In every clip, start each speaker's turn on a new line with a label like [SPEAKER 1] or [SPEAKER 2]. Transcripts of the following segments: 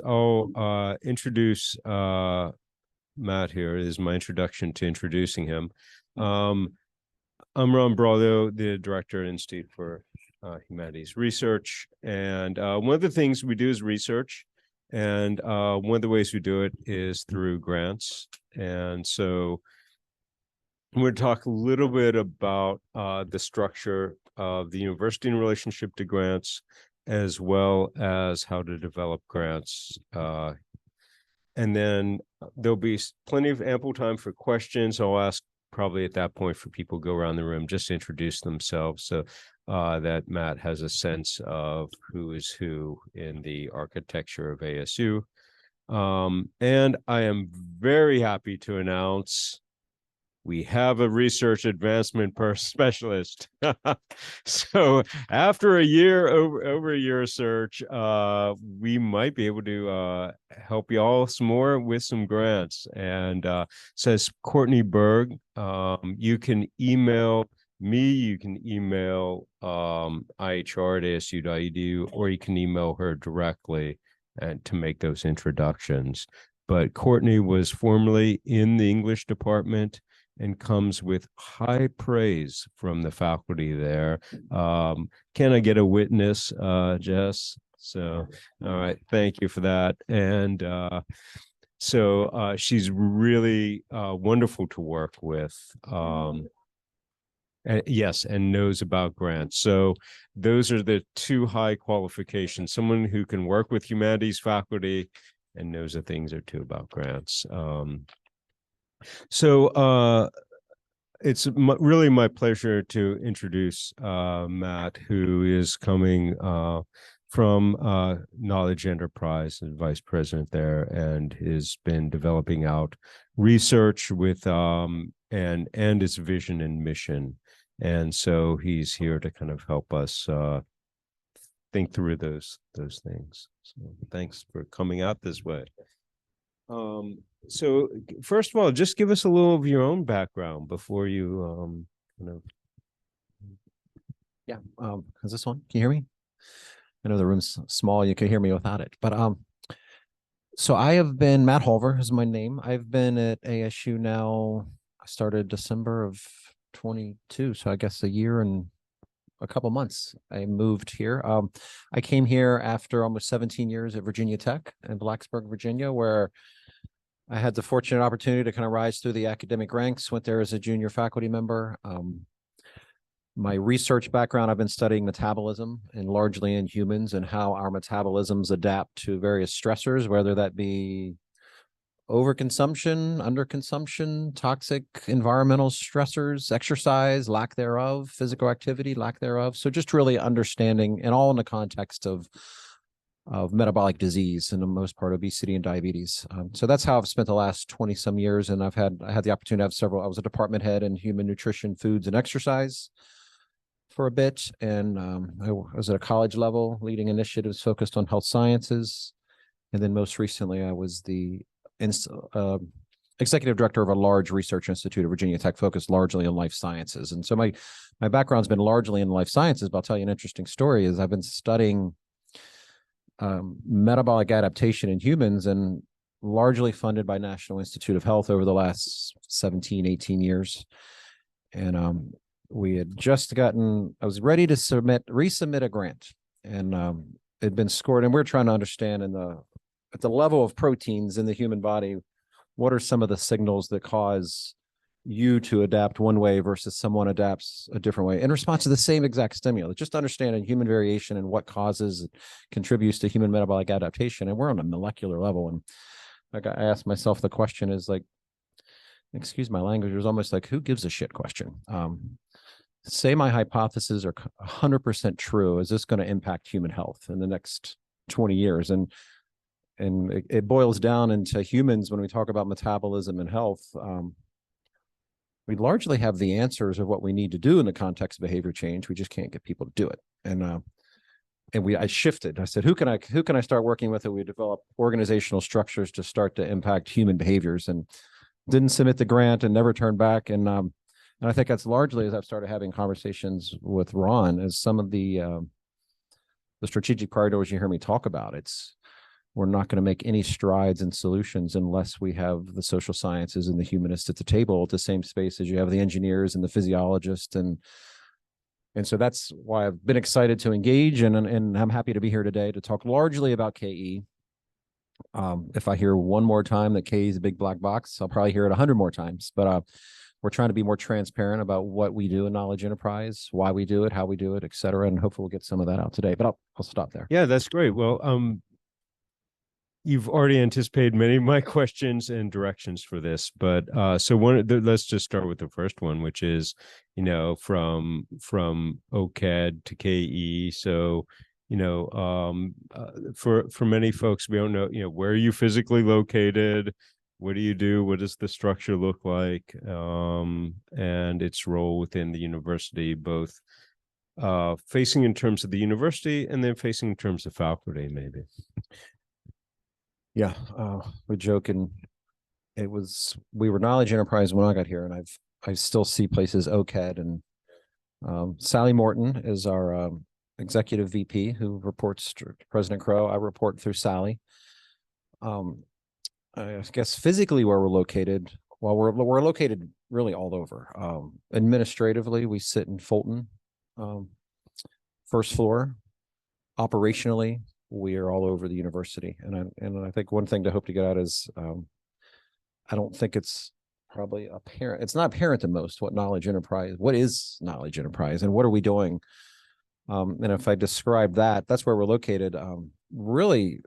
[SPEAKER 1] I'll introduce Matt here. It is my introduction to introducing him. I'm Ron Broglio, the Director at Institute for Humanities Research. And one of the things we do is research. And one of the ways we do it is through grants. And so I'm going to talk a little bit about the structure of the university in relationship to grants, as well as how to develop grants. And then there'll be plenty of ample time for questions. I'll ask probably at that point for people to go around the room, just to introduce themselves so that Matt has a sense of who is who in the architecture of ASU. And I am very happy to announce we have a research advancement specialist. So after a year, over a year of search, we might be able to help you all some more with some grants. And says Courtney Berg. You can email me, you can email IHR@asu.edu, or you can email her directly and to make those introductions. But Courtney was formerly in the English department and comes with high praise from the faculty there. Can I get a witness, Jess? So, all right, thank you for that. And so she's really wonderful to work with. Yes, and knows about grants. So those are the two high qualifications: someone who can work with humanities faculty and knows a thing or two about grants. So it's really my pleasure to introduce Matt, who is coming from Knowledge Enterprise, and vice president there, and has been developing out research with and its vision and mission. And so he's here to kind of help us think through those things. So thanks for coming out this way. So first of all, just give us a little of your own background before you
[SPEAKER 2] Yeah, is this one? Can you hear me? I know the room's small, you can hear me without it, but so I have been, Matt Hulver is my name. I've been at ASU now, I started December of 22, so I guess a year and a couple months. I moved here. I came here after almost 17 years at Virginia Tech in Blacksburg, Virginia, where I had the fortunate opportunity to kind of rise through the academic ranks, went there as a junior faculty member. My research background, I've been studying metabolism and largely in humans and how our metabolisms adapt to various stressors, whether that be overconsumption, underconsumption, toxic environmental stressors, exercise, lack thereof, physical activity, lack thereof. So just really understanding, and all in the context of metabolic disease, and the most part obesity and diabetes. So that's how I've spent the last 20 some years. And I had the opportunity to have several. I was a department head in human nutrition, foods, and exercise for a bit. And I was at a college level leading initiatives focused on health sciences. And then most recently, I was the executive director of a large research institute at Virginia Tech focused largely on life sciences. And so my background's been largely in life sciences, but I'll tell you an interesting story is I've been studying metabolic adaptation in humans, and largely funded by National Institute of Health over the last 17, 18 years. And we had just gotten, I was ready to resubmit a grant, and it had been scored, and we're trying to understand at the level of proteins in the human body, what are some of the signals that cause you to adapt one way versus someone adapts a different way in response to the same exact stimulus, just understanding human variation and what causes, contributes to human metabolic adaptation. And we're on a molecular level. And like I asked myself, the question is like, excuse my language, it was almost like, who gives a shit question? Say my hypotheses are 100% true. Is this going to impact human health in the next 20 years? And it boils down into humans when we talk about metabolism and health. We largely have the answers of what we need to do in the context of behavior change. We just can't get people to do it. And I shifted. I said, who can I start working with? And we developed organizational structures to start to impact human behaviors, and didn't submit the grant and never turned back. And I think that's largely as I've started having conversations with Ron, as some of the strategic priorities you hear me talk about. It's we're not going to make any strides in solutions unless we have the social sciences and the humanists at the table at the same space as you have the engineers and the physiologists. And so that's why I've been excited to engage, and I'm happy to be here today to talk largely about KE. If I hear one more time that KE is a big black box, I'll probably hear it 100 more times. But we're trying to be more transparent about what we do in Knowledge Enterprise, why we do it, how we do it, et cetera. And hopefully we'll get some of that out today. But I'll stop there.
[SPEAKER 1] Yeah, that's great. Well, you've already anticipated many of my questions and directions for this, but so let's just start with the first one, which is, from OCAD to KE. So, for many folks, we don't know, where are you physically located? What do you do? What does the structure look like? And its role within the university, both facing in terms of the university and then facing in terms of faculty, maybe.
[SPEAKER 2] Yeah, we joke, and we were Knowledge Enterprise when I got here, and I still see places OCAD, and Sally Morton is our executive VP who reports to President Crow. I report through Sally. I guess physically where we're located, well, we're located really all over. Administratively, we sit in Fulton, first floor. Operationally, we are all over the university. And I think one thing to hope to get out is, I don't think it's probably apparent. It's not apparent to most what is Knowledge Enterprise, and what are we doing? And if I describe that's where we're located. Really,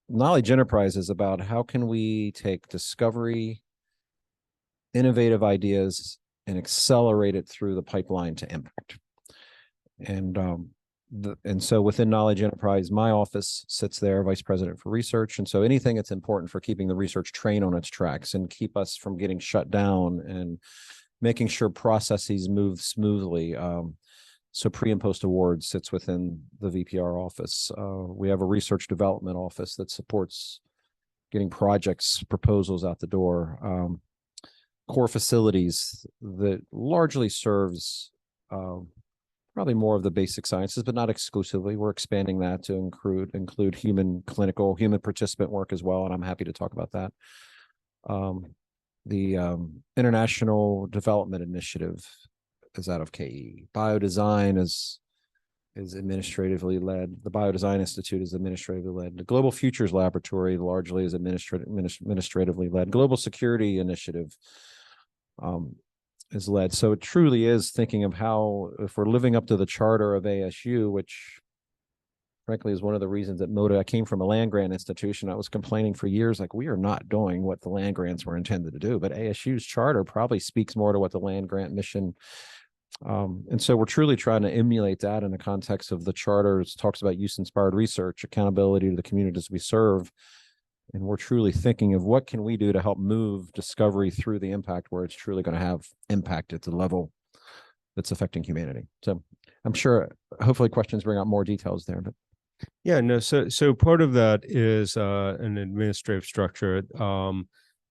[SPEAKER 2] Knowledge Enterprise is about how can we take discovery, innovative ideas, and accelerate it through the pipeline to impact. And so within Knowledge Enterprise, my office sits there, Vice President for Research. And so anything that's important for keeping the research train on its tracks and keep us from getting shut down and making sure processes move smoothly. So pre and post awards sits within the VPR office. We have a research development office that supports getting projects, proposals out the door. Core facilities that largely serves probably more of the basic sciences, but not exclusively. We're expanding that to include human participant work as well, and I'm happy to talk about that. The International Development Initiative is out of KE. Biodesign is administratively led. The Biodesign Institute is administratively led. The Global Futures Laboratory largely is administratively led. Global Security Initiative is led. So it truly is thinking of how, if we're living up to the charter of ASU, which frankly is one of the reasons that I came from a land grant institution. I was complaining for years, like, we are not doing what the land grants were intended to do, but ASU's charter probably speaks more to what the land grant mission. And so we're truly trying to emulate that in the context of the charter. It talks about use-inspired research, accountability to the communities we serve. And we're truly thinking of what can we do to help move discovery through the impact where it's truly going to have impact at the level that's affecting humanity. So I'm sure, hopefully questions bring out more details there. But
[SPEAKER 1] yeah, no. So part of that is an administrative structure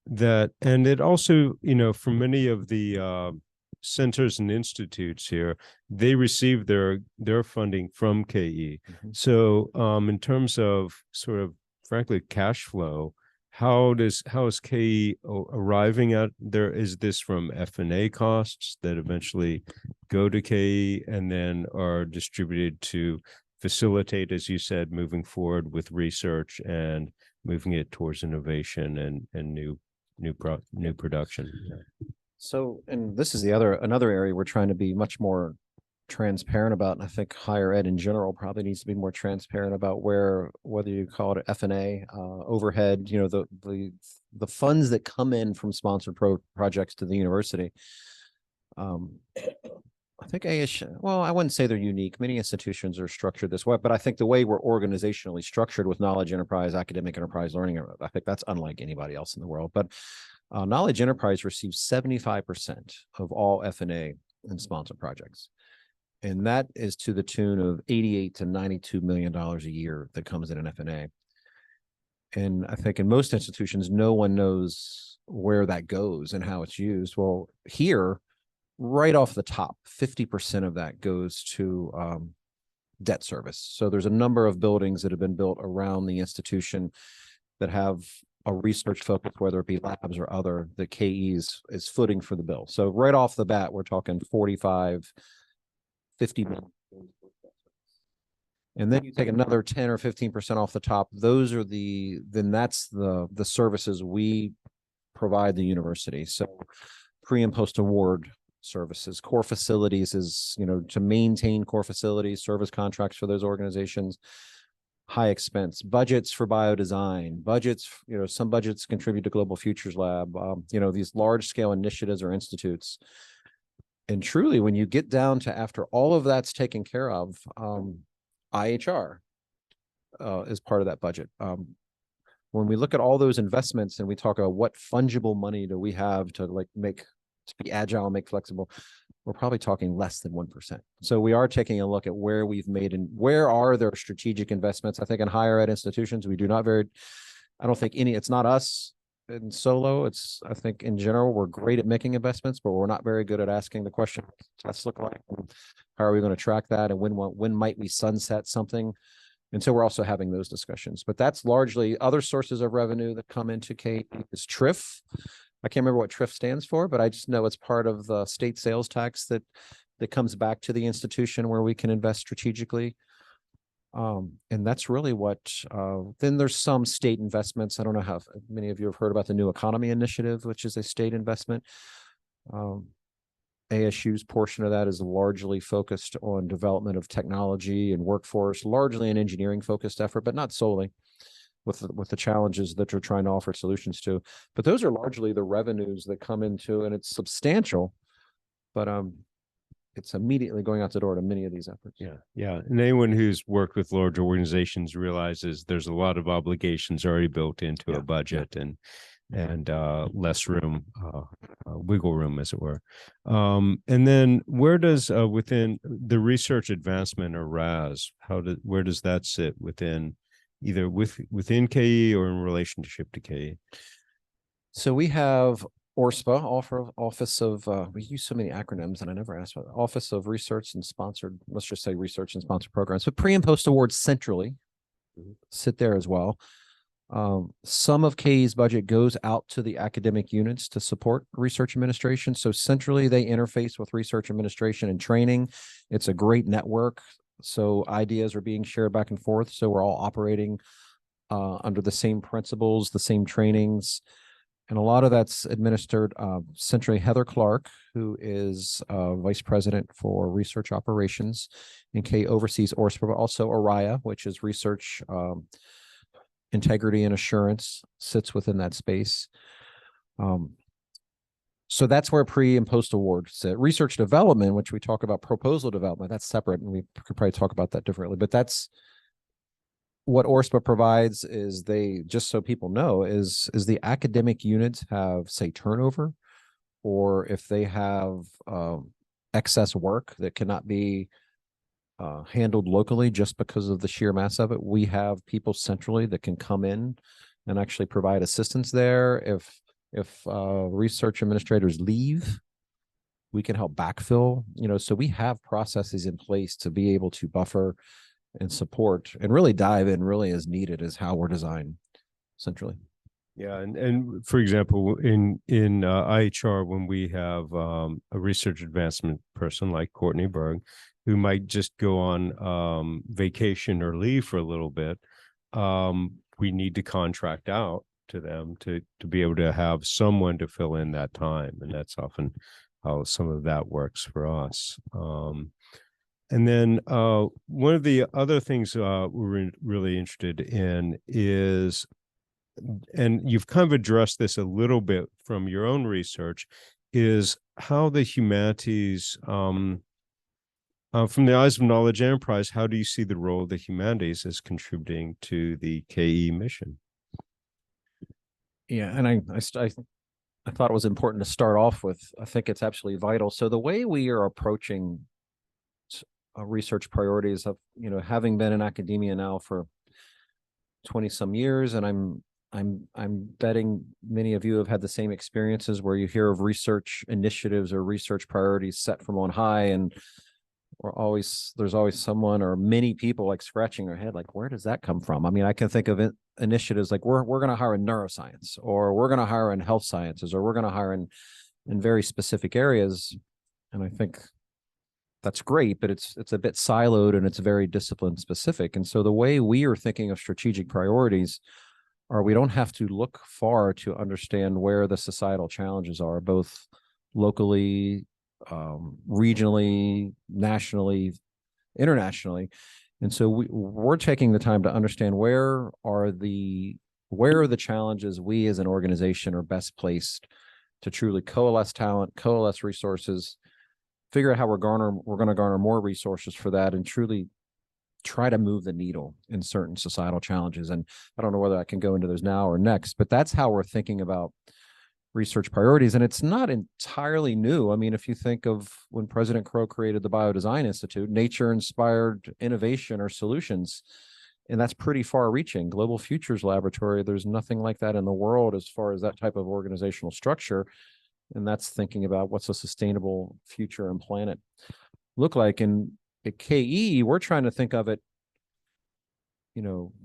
[SPEAKER 1] that, and it also, for many of the centers and institutes here, they receive their funding from KE. Mm-hmm. So in terms of sort of, frankly, cash flow, how is KE arriving at there? Is this from F&A costs that eventually go to KE and then are distributed to facilitate, as you said, moving forward with research and moving it towards innovation and new production?
[SPEAKER 2] So, and this is another area we're trying to be much more transparent about, and I think higher ed in general probably needs to be more transparent about whether you call it F&A, overhead, the funds that come in from sponsored projects to the university. I think ASU, well, I wouldn't say they're unique. Many institutions are structured this way, but I think the way we're organizationally structured with Knowledge Enterprise, Academic Enterprise, Learning, I think that's unlike anybody else in the world. But Knowledge Enterprise receives 75% of all F&A in sponsored projects. And that is to the tune of $88 to $92 million a year that comes in an F&A. And I think in most institutions, no one knows where that goes and how it's used. Well, here, right off the top, 50% of that goes to debt service. So there's a number of buildings that have been built around the institution that have a research focus, whether it be labs or other, the KEs is footing for the bill. So right off the bat, we're talking 45, 50 million. And then you take another 10 or 15% off the top. Those are then that's the services we provide the university. So pre and post award services, core facilities is, to maintain core facilities, service contracts for those organizations, high expense budgets for biodesign, budgets, some budgets contribute to Global Futures Lab, these large scale initiatives or institutes. And truly, when you get down to after all of that's taken care of, IHR is part of that budget. When we look at all those investments and we talk about what fungible money do we have to be agile and make flexible, we're probably talking less than 1%. So we are taking a look at where we've made and where are there strategic investments. I think in higher ed institutions, we do not I don't think it's not us in solo. I think in general, we're great at making investments, but we're not very good at asking the question, what's tests look like? How are we going to track that? And when might we sunset something? And so we're also having those discussions, but that's largely other sources of revenue that come into KE is TRIF. I can't remember what TRIF stands for, but I just know it's part of the state sales tax that comes back to the institution where we can invest strategically. And that's really what, then there's some state investments. I don't know how many of you have heard about the New Economy Initiative, which is a state investment. ASU's portion of that is largely focused on development of technology and workforce, largely an engineering focused effort, but not solely with the challenges that you're trying to offer solutions to. But those are largely the revenues that come into, and it's substantial, but it's immediately going out the door to many of these efforts.
[SPEAKER 1] Yeah. And anyone who's worked with large organizations realizes there's a lot of obligations already built into a budget and less room, wiggle room, as it were. And then where does within the research advancement or RAS, where does that sit within either within KE or in relationship to KE?
[SPEAKER 2] So we have ORSPA, Office of, we use so many acronyms and I never asked about it. Office of Research and Sponsored, let's just say Research and Sponsored Programs. So pre and post awards centrally sit there as well. Some of KE's budget goes out to the academic units to support research administration. So centrally they interface with research administration and training. It's a great network. So ideas are being shared back and forth. So we're all operating under the same principles, the same trainings. And a lot of that's administered centrally. Heather Clark, who is Vice President for Research Operations in KE, oversees ORSPA, but also ORIA, which is Research Integrity and Assurance, sits within that space. So that's where pre and post award sit. Research development, which we talk about proposal development, that's separate, and we could probably talk about that differently. But that's what ORSPA provides is just so people know, is the academic units have, say, turnover, or if they have excess work that cannot be handled locally just because of the sheer mass of it, we have people centrally that can come in and actually provide assistance there. If research administrators leave, we can help backfill, so we have processes in place to be able to buffer and support and really dive in really as needed as how we're designed centrally.
[SPEAKER 1] Yeah. And for example, in IHR, when we have a research advancement person like Courtney Berg, who might just go on vacation or leave for a little bit, we need to contract out to them to be able to have someone to fill in that time. And that's often how some of that works for us. And then one of the other things we're really interested in is, and you've kind of addressed this a little bit from your own research, is how the humanities, from the eyes of Knowledge Enterprise, how do you see the role of the humanities as contributing to the KE mission?
[SPEAKER 2] Yeah, and I thought it was important to start off with, I think it's absolutely vital. So the way we are approaching research priorities of, having been in academia now for 20 some years, and I'm betting many of you have had the same experiences where you hear of research initiatives or research priorities set from on high, and there's always someone or many people like scratching their head, like, where does that come from? I mean, I can think of initiatives like we're going to hire in neuroscience, or we're going to hire in health sciences, or we're going to hire in very specific areas. And I think that's great, but it's a bit siloed and it's very discipline specific. And so the way we are thinking of strategic priorities are we don't have to look far to understand where the societal challenges are, both locally, regionally, nationally, internationally. And so we're taking the time to understand where are the challenges we as an organization are best placed to truly coalesce talent, coalesce resources, figure out how we're going to garner more resources for that, and truly try to move the needle in certain societal challenges. And I don't know whether I can go into those now or next, but that's how we're thinking about research priorities. And it's not entirely new. I mean, if you think of when President Crow created the Biodesign Institute, nature-inspired innovation or solutions, and that's pretty far-reaching. Global Futures Laboratory, there's nothing like that in the world as far as that type of organizational structure. And that's thinking about what's a sustainable future and planet look like. And at KE, we're trying to think of it,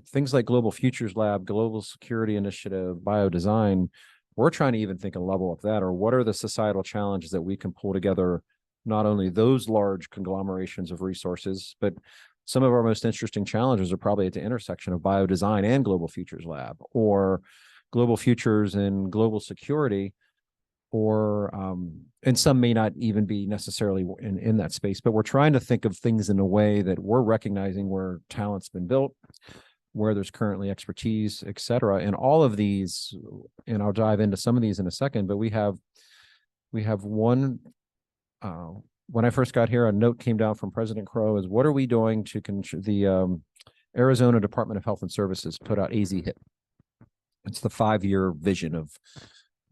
[SPEAKER 2] things like Global Futures Lab, Global Security Initiative, Biodesign. We're trying to even think a level of that, or what are the societal challenges that we can pull together, not only those large conglomerations of resources, but some of our most interesting challenges are probably at the intersection of biodesign and Global Futures Lab, or global futures and global security, or and some may not even be necessarily in that space, but we're trying to think of things in a way that we're recognizing where talent's been built, where there's currently expertise, et cetera. And all of these, and I'll dive into some of these in a second, but we have one, when I first got here, a note came down from President Crow is, what are we doing to the Arizona Department of Health and Services put out AZ-HIT. It's the 5-year vision of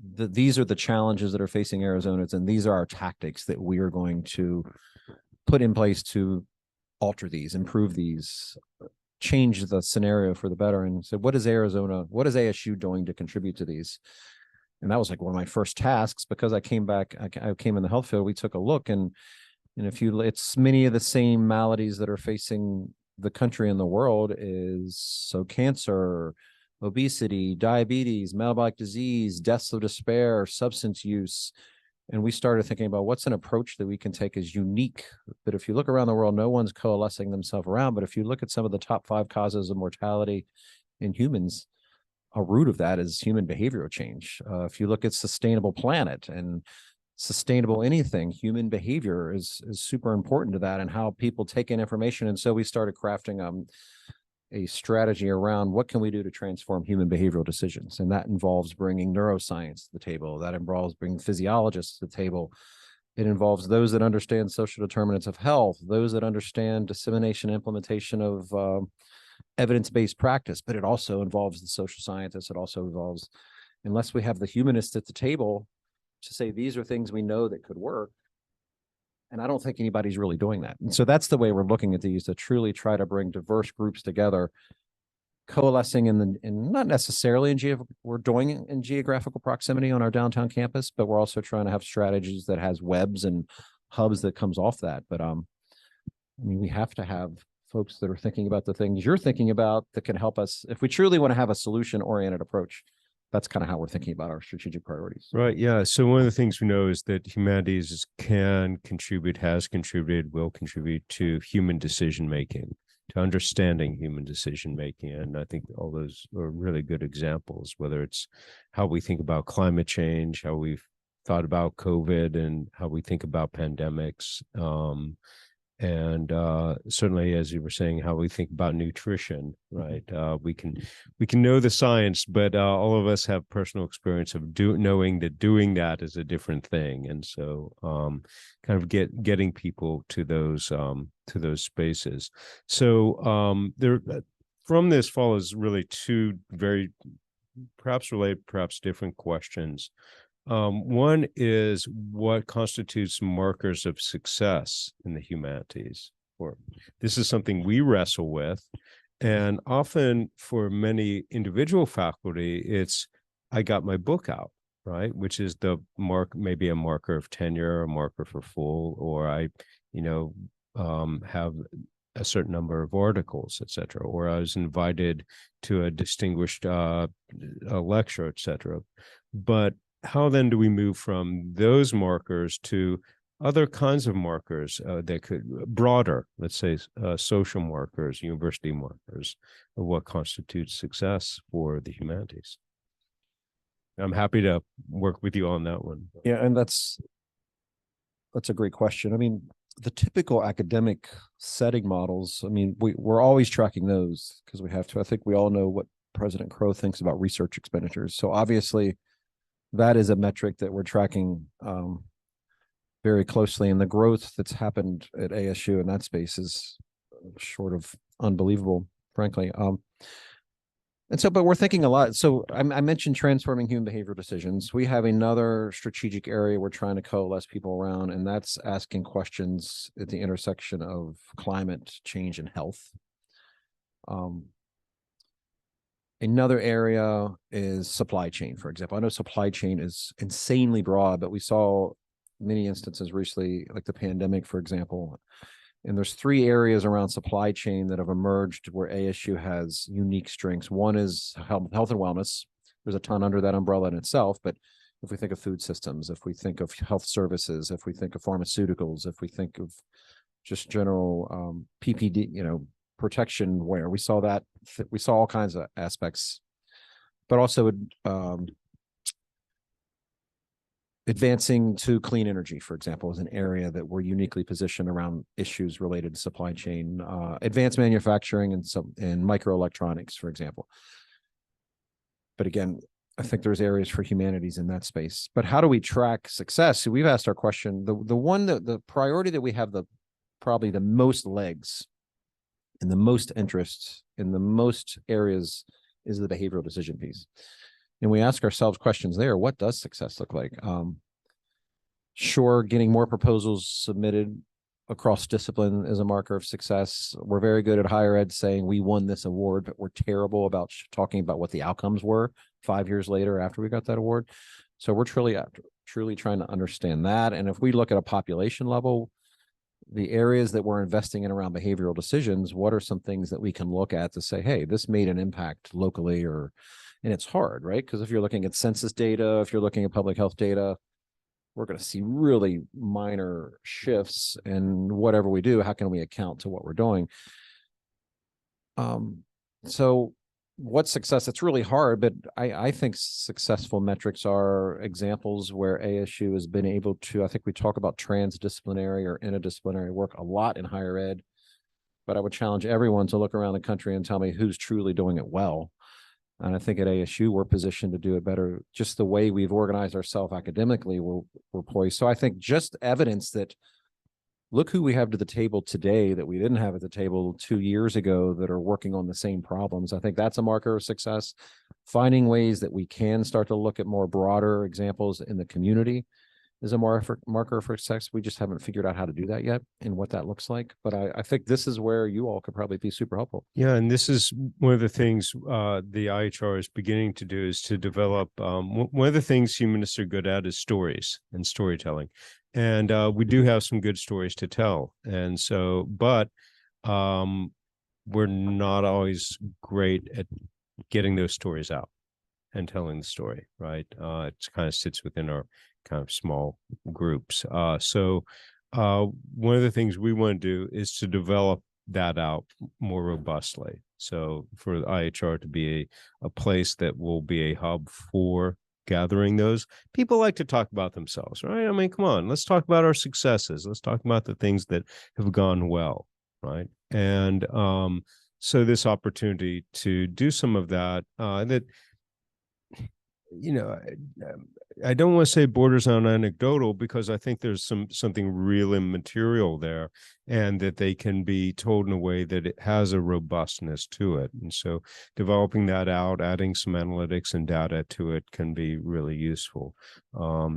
[SPEAKER 2] these are the challenges that are facing Arizonans, and these are our tactics that we are going to put in place to alter these, improve these, change the scenario for the better. And so what is ASU doing to contribute to these? And that was like one of my first tasks, because I came back, I came in the health field, we took a look, and it's many of the same maladies that are facing the country and the world cancer, obesity, diabetes, metabolic disease, deaths of despair, substance use. And we started thinking about what's an approach that we can take as unique. But if you look around the world, no one's coalescing themselves around. But if you look at some of the top 5 causes of mortality in humans, a root of that is human behavioral change. If you look at sustainable planet and sustainable anything, human behavior is super important to that, and how people take in information. And so we started crafting a strategy around what can we do to transform human behavioral decisions. And that involves bringing neuroscience to the table. That involves bringing physiologists to the table. It involves those that understand social determinants of health, those that understand dissemination and implementation of evidence-based practice, but it also involves the social scientists. It also involves, unless we have the humanists at the table to say, these are things we know that could work. And I don't think anybody's really doing that. And so that's the way we're looking at these, to truly try to bring diverse groups together, coalescing in not necessarily we're doing it in geographical proximity on our downtown campus, but we're also trying to have strategies that has webs and hubs that comes off that. But we have to have folks that are thinking about the things you're thinking about that can help us. If we truly want to have a solution-oriented approach, that's kind of how we're thinking about our strategic priorities.
[SPEAKER 1] Right. Yeah. So one of the things we know is that humanities can contribute, has contributed, will contribute to human decision-making, to understanding human decision-making. And I think all those are really good examples, whether it's how we think about climate change, how we've thought about COVID, and how we think about pandemics. And certainly, as you were saying, how we think about nutrition, right? We can know the science, but all of us have personal experience of knowing that doing that is a different thing. And so kind of getting people to those spaces. So there, from this follows really 2 very perhaps related, perhaps different questions. One is, what constitutes markers of success in the humanities? This is something we wrestle with, and often for many individual faculty, it's, I got my book out, right? Which is the mark, maybe a marker of tenure, a marker for full, or I have a certain number of articles, et cetera, or I was invited to a distinguished a lecture, et cetera. But how then do we move from those markers to other kinds of markers that could broader, let's say, social markers, university markers of what constitutes success for the humanities? I'm happy to work with you on that one.
[SPEAKER 2] Yeah, and that's a great question. I mean, the typical academic setting models, I mean, we're always tracking those because we have to. I think we all know what President Crow thinks about research expenditures. So obviously that is a metric that we're tracking very closely. And the growth that's happened at ASU in that space is short of unbelievable, frankly. And so, but we're thinking a lot. So I mentioned transforming human behavioral decisions. We have another strategic area we're trying to coalesce people around, and that's asking questions at the intersection of climate change and health. Another area is supply chain, for example. I know supply chain is insanely broad, but we saw many instances recently, like the pandemic, for example. And there's 3 areas around supply chain that have emerged where ASU has unique strengths. One is health and wellness. There's a ton under that umbrella in itself, but if we think of food systems, if we think of health services, if we think of pharmaceuticals, if we think of just general PPD, protection wear, we saw all kinds of aspects, but also advancing to clean energy, for example, is an area that we're uniquely positioned around issues related to supply chain, advanced manufacturing, and microelectronics, for example. But again, I think there's areas for humanities in that space. But how do we track success? So we've asked our question. The priority that we have probably the most legs and the most interest in the most areas is the behavioral decision piece. And we ask ourselves questions there. What does success look like? Sure, getting more proposals submitted across discipline is a marker of success. We're very good at higher ed saying we won this award, but we're terrible about talking about what the outcomes were 5 years later after we got that award. So we're truly trying to understand that. And if we look at a population level, the areas that we're investing in around behavioral decisions, what are some things that we can look at to say, hey, this made an impact locally? And it's hard, right? Because if you're looking at census data, if you're looking at public health data, we're going to see really minor shifts in whatever we do. How can we account to what we're doing? So what's success? It's really hard, but I think successful metrics are examples where ASU has been able to, I think we talk about transdisciplinary or interdisciplinary work a lot in higher ed, but I would challenge everyone to look around the country and tell me who's truly doing it well. And I think at ASU, we're positioned to do it better. Just the way we've organized ourselves academically, we're poised. So I think just evidence that look who we have to the table today that we didn't have at the table 2 years ago that are working on the same problems. I think that's a marker of success. Finding ways that we can start to look at more broader examples in the community is a marker for success. We just haven't figured out how to do that yet and what that looks like. But I think this is where you all could probably be super helpful.
[SPEAKER 1] Yeah, and this is one of the things the IHR is beginning to do is to develop. One of the things humanists are good at is stories and storytelling. And we do have some good stories to tell. And so, but we're not always great at getting those stories out and telling the story, right? It kind of sits within our kind of small groups. So one of the things we want to do is to develop that out more robustly. So for the IHR to be a place that will be a hub for gathering those. People like to talk about themselves, right? I mean, come on, let's talk about our successes. Let's talk about the things that have gone well, right? And so this opportunity to do some of that, I don't want to say borders on anecdotal because I think there's something real and material there, and that they can be told in a way that it has a robustness to it. And so developing that out, adding some analytics and data to it can be really useful.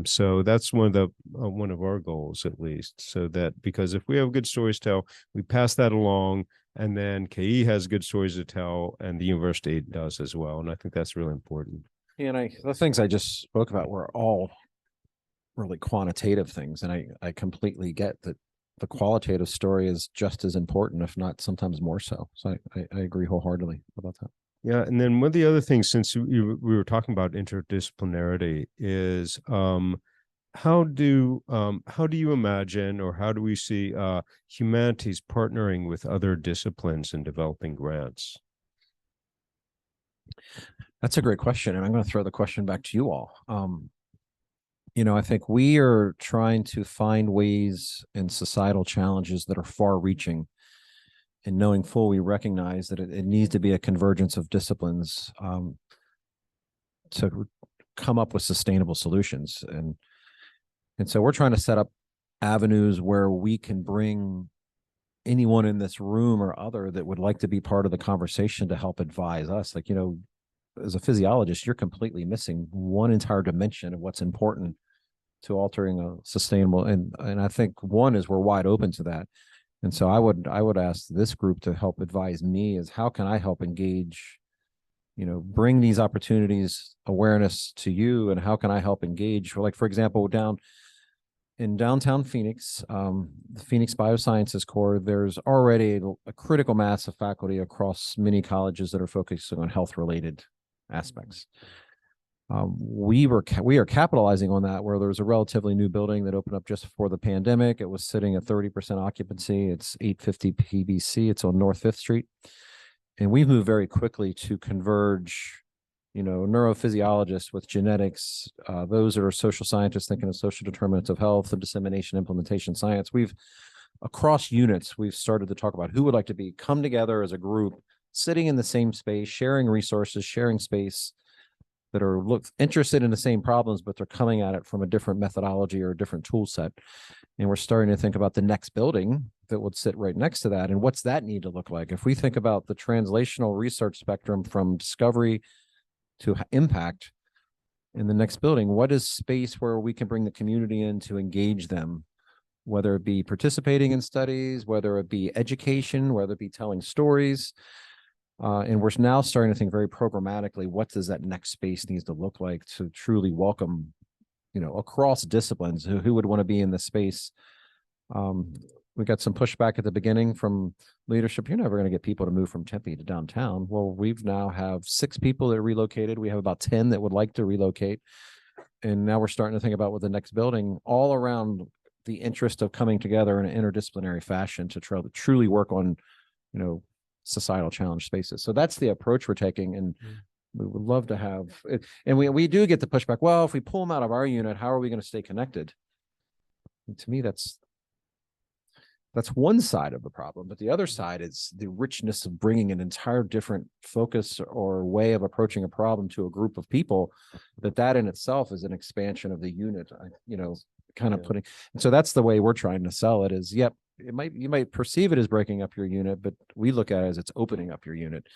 [SPEAKER 1] So that's one of our goals, at least, so that because if we have good stories to tell, we pass that along, and then KE has good stories to tell, and the university does as well. And I think that's really important.
[SPEAKER 2] And the things I just spoke about were all really quantitative things. And I completely get that the qualitative story is just as important, if not sometimes more so. So I agree wholeheartedly about that.
[SPEAKER 1] Yeah, and then one of the other things, since we were talking about interdisciplinarity, is how do you imagine, or how do we see humanities partnering with other disciplines in developing grants?
[SPEAKER 2] That's a great question, and I'm going to throw the question back to you all. I think we are trying to find ways and societal challenges that are far-reaching, and knowing full, we recognize that it needs to be a convergence of disciplines to come up with sustainable solutions. And so we're trying to set up avenues where we can bring anyone in this room or other that would like to be part of the conversation to help advise us. Like, as a physiologist, you're completely missing one entire dimension of what's important to altering a sustainable. And I think one is we're wide open to that. And so I would ask this group to help advise me is how can I help engage, bring these opportunities, awareness to you, and how can I help engage? Like, for example, down in downtown Phoenix, the Phoenix Biosciences Core, there's already a critical mass of faculty across many colleges that are focusing on health-related aspects. We are capitalizing on that, where there's a relatively new building that opened up just before the pandemic. It was sitting at 30% occupancy. It's 850 PBC. It's on North 5th Street. And we've moved very quickly to converge neurophysiologists with genetics, those that are social scientists thinking of social determinants of health and dissemination implementation science. Across units, we've started to talk about who would like to come together as a group, sitting in the same space, sharing resources, sharing space, that are interested in the same problems, but they're coming at it from a different methodology or a different tool set. And we're starting to think about the next building that would sit right next to that. And what's that need to look like? If we think about the translational research spectrum from discovery to impact in the next building, what is space where we can bring the community in to engage them, whether it be participating in studies, whether it be education, whether it be telling stories. And we're now starting to think very programmatically, what does that next space needs to look like to truly welcome, across disciplines, who would want to be in this space. We got some pushback at the beginning from leadership. You're never going to get people to move from Tempe to downtown. Well, we've now have 6 people that relocated. We have about 10 that would like to relocate. And now we're starting to think about with the next building, all around the interest of coming together in an interdisciplinary fashion to truly work on, societal challenge spaces. So that's the approach we're taking. And we would love to have it. And we do get the pushback. Well, if we pull them out of our unit, how are we going to stay connected? And to me, that's one side of the problem. But the other side is the richness of bringing an entire different focus or way of approaching a problem to a group of people, that in itself is an expansion of the unit, putting. And so that's the way we're trying to sell it is, yep, you might perceive it as breaking up your unit, but we look at it as it's opening up your unit,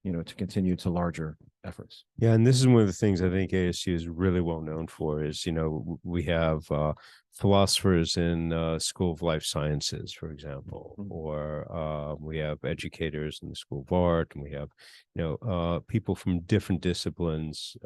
[SPEAKER 2] to continue to larger efforts.
[SPEAKER 1] Yeah, and this is one of the things I think ASU is really well known for is, we have philosophers in School of Life Sciences, for example, or we have educators in the School of Art, and we have, people from different disciplines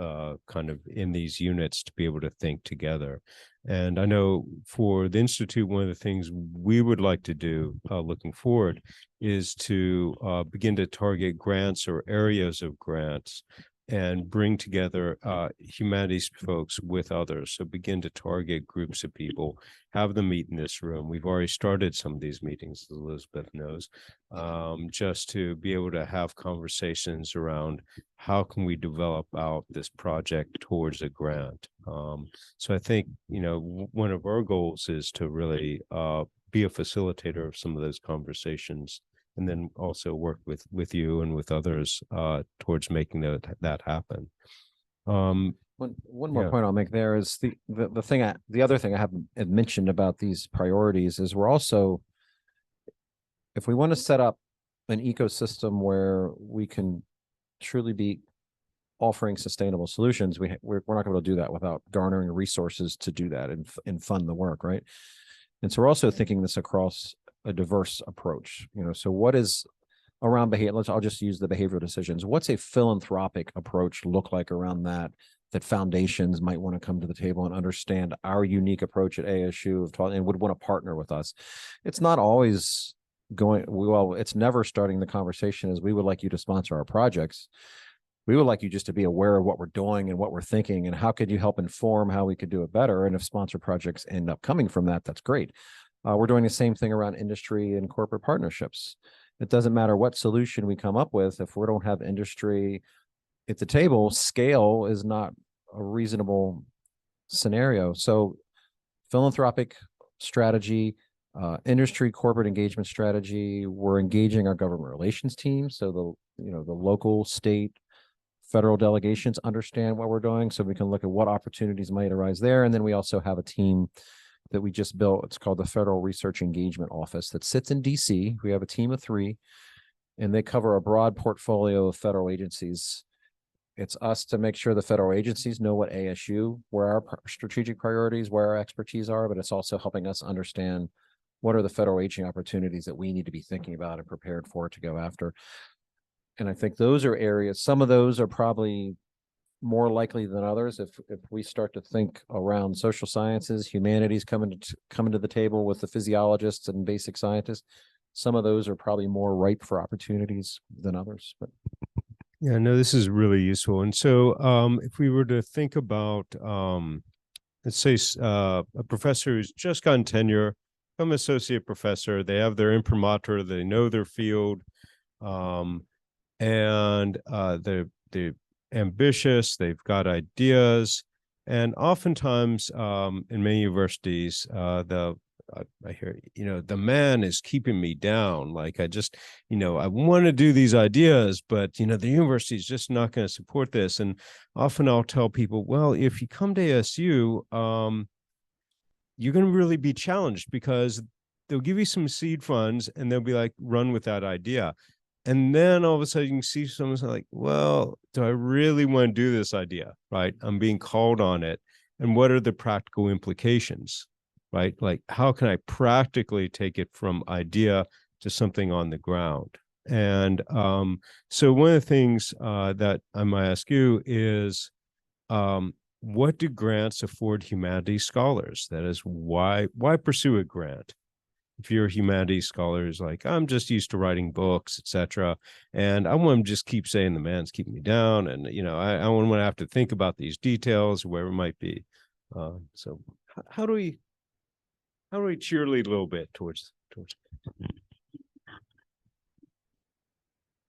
[SPEAKER 1] kind of in these units to be able to think together. And I know for the Institute, one of the things we would like to do looking forward is to begin to target grants or areas of grants and bring together humanities folks with others. So begin to target groups of people, have them meet in this room. We've already started some of these meetings, as Elizabeth knows, just to be able to have conversations around how can we develop out this project towards a grant. So I think, one of our goals is to really be a facilitator of some of those conversations, and then also work with you and with others towards making that happen.
[SPEAKER 2] One more point I'll make there is the other thing I haven't mentioned about these priorities is we're also, if we want to set up an ecosystem where we can truly be offering sustainable solutions, we're not going to be able to do that without garnering resources to do that and fund the work, right? And so we're also thinking this across a diverse approach, so what is around behavior? I'll just use the behavioral decisions. What's a philanthropic approach look like around that that foundations might want to come to the table and understand our unique approach at ASU of and would want to partner with us. It's not always it's never starting the conversation as we would like you to sponsor our projects. We would like you just to be aware of what we're doing and what we're thinking and how could you help inform how we could do it better. And if sponsor projects end up coming from that, that's great. We're doing the same thing around industry and corporate partnerships. It doesn't matter what solution we come up with. If we don't have industry at the table, scale is not a reasonable scenario. So philanthropic strategy, industry corporate engagement strategy, we're engaging our government relations team. So the local, state, federal delegations understand what we're doing. So we can look at what opportunities might arise there. And then we also have a team that we just built. It's called the Federal Research Engagement Office that sits in DC. We have a team of 3, and they cover a broad portfolio of federal agencies. It's us to make sure the federal agencies know what ASU, where our strategic priorities, where our expertise are, but it's also helping us understand what are the federal agency opportunities that we need to be thinking about and prepared for to go after. And I think those are areas, some of those are probably more likely than others. If we start to think around social sciences, humanities coming to the table with the physiologists and basic scientists, some of those are probably more ripe for opportunities than others. But
[SPEAKER 1] yeah, no, this is really useful. And so if we were to think about, let's say a professor who's just gotten tenure, become associate professor, they have their imprimatur, they know their field, and they're ambitious, they've got ideas, and oftentimes in many universities, I hear, the man is keeping me down. Like I just, I want to do these ideas, but the university is just not going to support this. And often I'll tell people, well, if you come to ASU, you're going to really be challenged because they'll give you some seed funds and they'll be like, run with that idea. And then all of a sudden you can see someone's like, well, do I really want to do this idea, right? I'm being called on it. And what are the practical implications, right? Like, how can I practically take it from idea to something on the ground? And so one of the things that I might ask you is, what do grants afford humanities scholars? That is, why pursue a grant? If you're a humanities scholar who's like, I'm just used to writing books, etc., and I want to just keep saying the man's keeping me down, and I don't want to have to think about these details, wherever it might be. So how do we cheerlead a little bit towards?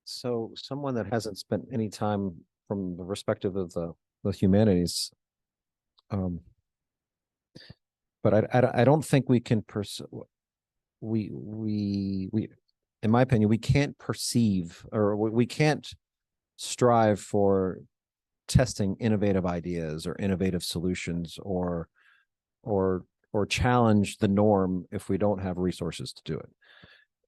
[SPEAKER 2] So someone that hasn't spent any time from the perspective of the humanities, but I don't think we can pursue. We in my opinion, we can't perceive, or we can't strive for testing innovative ideas or innovative solutions or challenge the norm if we don't have resources to do it.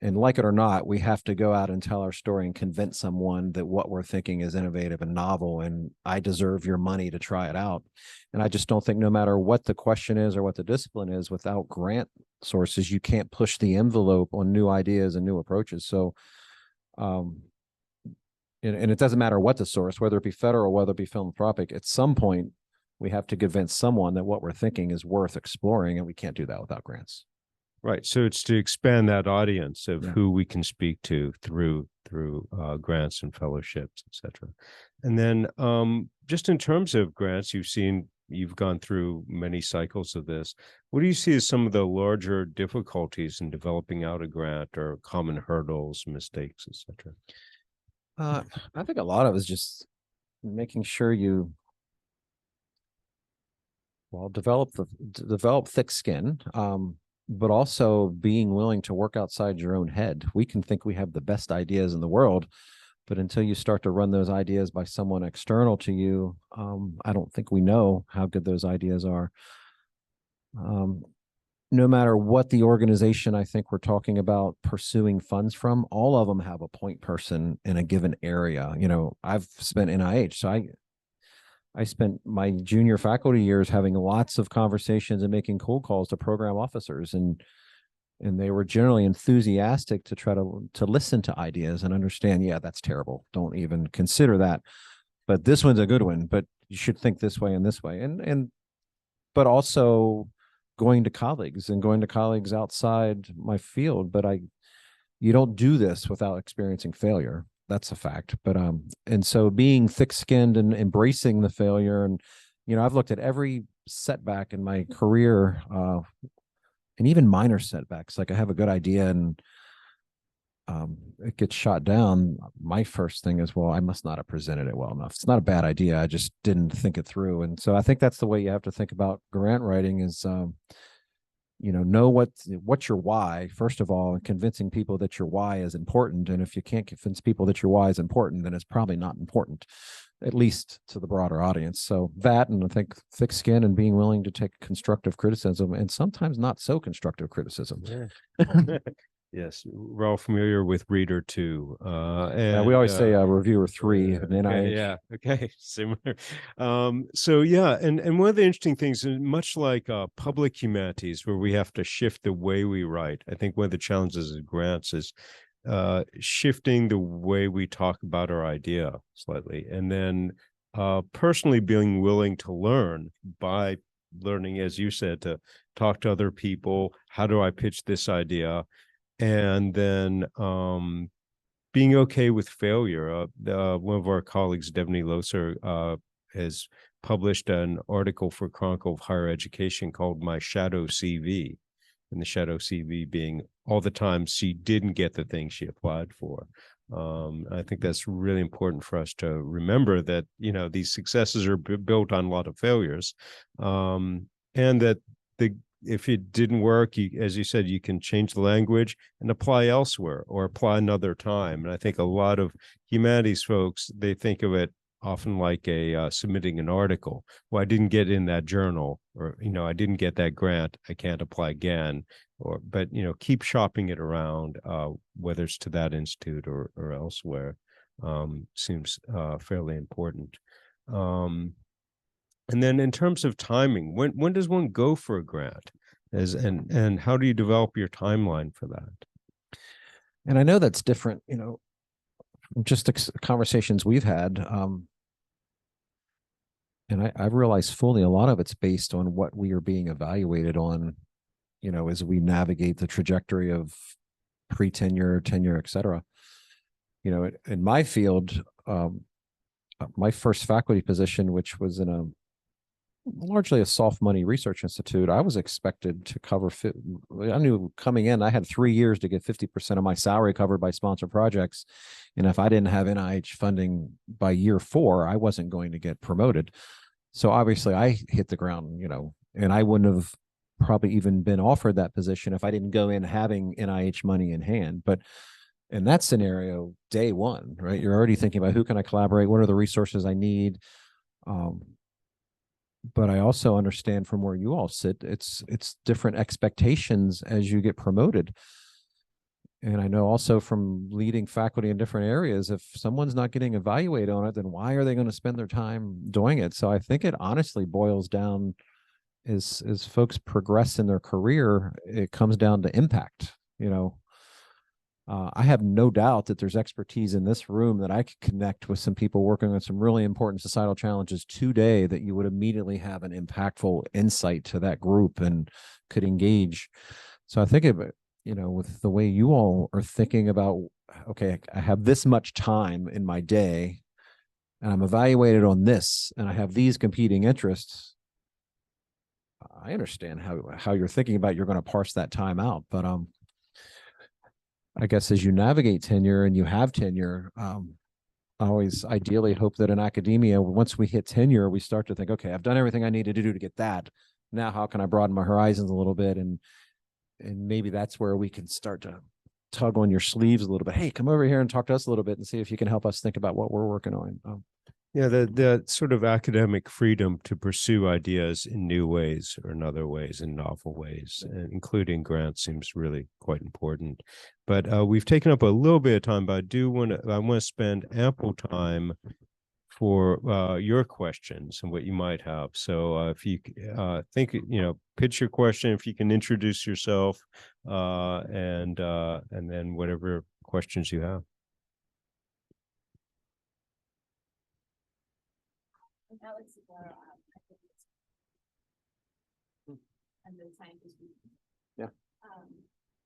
[SPEAKER 2] And like it or not, we have to go out and tell our story and convince someone that what we're thinking is innovative and novel, and I deserve your money to try it out. And I just don't think, no matter what the question is or what the discipline is, without grant sources, you can't push the envelope on new ideas and new approaches. So, and it doesn't matter what the source, whether it be federal, whether it be philanthropic, at some point, we have to convince someone that what we're thinking is worth exploring, and we can't do that without grants.
[SPEAKER 1] Right. So it's to expand that audience of who we can speak to through grants and fellowships, et cetera. And then just in terms of grants, you've gone through many cycles of this. What do you see as some of the larger difficulties in developing out a grant, or common hurdles, mistakes, et cetera?
[SPEAKER 2] I think a lot of it is just making sure you develop thick skin, but also being willing to work outside your own head. We can think we have the best ideas in the world, but until you start to run those ideas by someone external to you, I don't think we know how good those ideas are. No matter what the organization I think we're talking about pursuing funds from, all of them have a point person in a given area. I've spent NIH, so I spent my junior faculty years having lots of conversations and making cold calls to program officers, and they were generally enthusiastic to try to listen to ideas and understand, yeah, that's terrible, don't even consider that. but this one's a good one, but you should think this way and this way. But also going to colleagues outside my field. But you don't do this without experiencing failure. That's a fact. But and so being thick-skinned and embracing the failure, and I've looked at every setback in my career, and even minor setbacks. Like I have a good idea and it gets shot down. My first thing is, well, I must not have presented it well enough. It's not a bad idea. I just didn't think it through. And so I think that's the way you have to think about grant writing is, know what's your why, first of all, and convincing people that your why is important. And if you can't convince people that your why is important, then it's probably not important, at least to the broader audience. So that, and I think thick skin and being willing to take constructive criticism and sometimes not so constructive criticism.
[SPEAKER 1] Yeah. Yes, we're all familiar with Reader 2. And
[SPEAKER 2] we always say Reviewer 3. And then
[SPEAKER 1] okay, similar. So yeah, and one of the interesting things, much like public humanities, where we have to shift the way we write, I think one of the challenges of grants is shifting the way we talk about our idea slightly, and then personally being willing to learn by learning, as you said, to talk to other people. How do I pitch this idea? And then being okay with failure. One of our colleagues, Devney Loser, has published an article for Chronicle of Higher Education called My Shadow CV, and the shadow CV being all the times she didn't get the thing she applied for. I think that's really important for us to remember that, these successes are built on a lot of failures, and that if it didn't work, as you said, you can change the language and apply elsewhere or apply another time. And I think a lot of humanities folks, they think of it often like submitting an article. Well, I didn't get in that journal, or, I didn't get that grant, I can't apply again. But keep shopping it around, whether it's to that institute or elsewhere, seems fairly important. And then in terms of timing, when does one go for a grant? And how do you develop your timeline for that?
[SPEAKER 2] And I know that's different, just the conversations we've had. And I've realized fully a lot of it's based on what we are being evaluated on, as we navigate the trajectory of pre-tenure, tenure, et cetera. In my field, my first faculty position, which was in largely a soft money research institute, I was expected to cover, I knew coming in, I had 3 years to get 50% of my salary covered by sponsored projects. And if I didn't have NIH funding by year 4, I wasn't going to get promoted. So obviously I hit the ground, and I wouldn't have probably even been offered that position if I didn't go in having NIH money in hand. But in that scenario, day one, right, you're already thinking about who can I collaborate? What are the resources I need? But I also understand from where you all sit, it's different expectations as you get promoted. And I know also from leading faculty in different areas, if someone's not getting evaluated on it, then why are they going to spend their time doing it? So I think it honestly boils down, as folks progress in their career, it comes down to impact. I have no doubt that there's expertise in this room that I could connect with some people working on some really important societal challenges today that you would immediately have an impactful insight to that group and could engage. So I think with the way you all are thinking about, okay, I have this much time in my day and I'm evaluated on this and I have these competing interests. I understand how you're thinking about you're going to parse that time out, but I guess as you navigate tenure and you have tenure, I always ideally hope that in academia, once we hit tenure, we start to think, okay, I've done everything I needed to do to get that. Now, how can I broaden my horizons a little bit? And maybe that's where we can start to tug on your sleeves a little bit. Hey, come over here and talk to us a little bit and see if you can help us think about what we're working on.
[SPEAKER 1] Yeah, the sort of academic freedom to pursue ideas in new ways or in other ways, in novel ways, including grants, seems really quite important. But we've taken up a little bit of time, but I want to spend ample time for your questions and what you might have. So if you think, pitch your question, if you can introduce yourself, and then whatever questions you have.
[SPEAKER 3] Alex and the scientist.
[SPEAKER 2] Yeah.